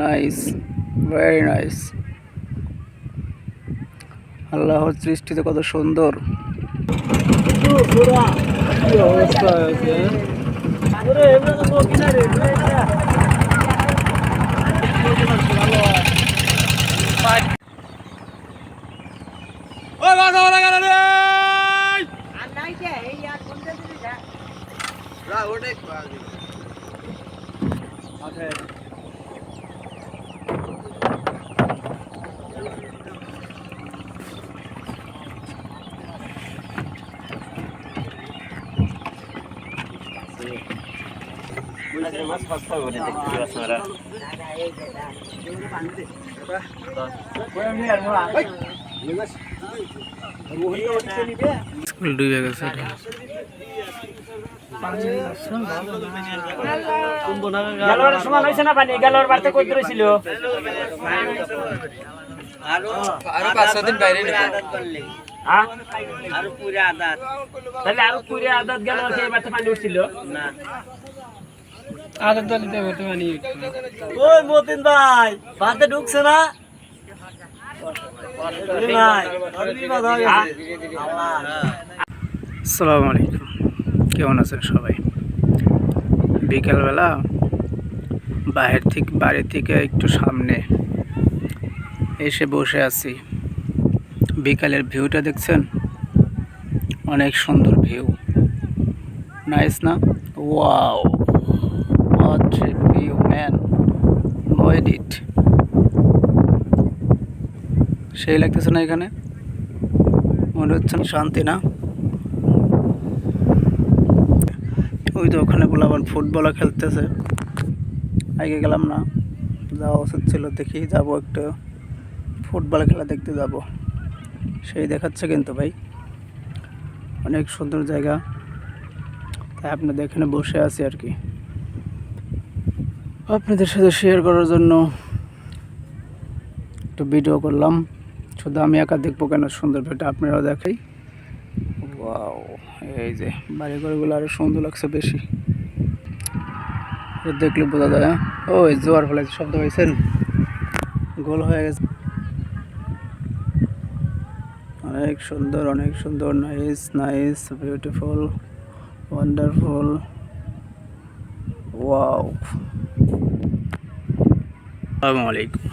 Nice, very nice. আল্লাহর সৃষ্টিতে কত সুন্দর অবস্থা আছে। স্কুল ডুবে গেছে। সমান হয়েছে না পানি গেলোর বাড়তে কই ছিল আরো 5-6 দিন বাইরে তাহলে আরো পুরে আদাত গেল সেই বাড়তে পানি উঠছিল না আদাত দিতে হতো পানি। ওই মতিন ভাই বাড়তে ঢুকছে না আসসালামু আলাইকুম, কেমন আছেন সবাই? বিকেলবেলা বাড়ি থেকে একটু সামনে এসে বসে আছি। বিকালের ভিউটা দেখছেন? অনেক সুন্দর ভিউ, নাইস না? Wow, what a view man, no edit. সেই লাগতেছে না? এখানে মনে হচ্ছে শান্তি না? ওই তো ওখানে বলাবার ফুটবলও খেলতেছে। আগে গেলাম না, যাওয়া উচিত ছিল। দেখি যাবো, একটু ফুটবল খেলা দেখতে যাব। সেই দেখাচ্ছে কিন্তু ভাই, অনেক সুন্দর জায়গা। তাই আপনাদের এখানে বসে আছি আর কি, আপনাদের সাথে শেয়ার করার জন্য একটু ভিডিও করলাম। শুধু আমি একা দেখবো কেন, সুন্দর ভিডিও আপনারাও দেখাই। ওয়াও, এই যে বাড়িঘরগুলো আরো সুন্দর লাগছে বেশি, দেখলে বোঝা যায়। ওই জোয়ার ফলে শব্দ হয়েছেন, গোল হয়ে গেছে। অনেক সুন্দর, অনেক সুন্দর, nice nice, beautiful, wonderful, wow. আসসালামু আলাইকুম।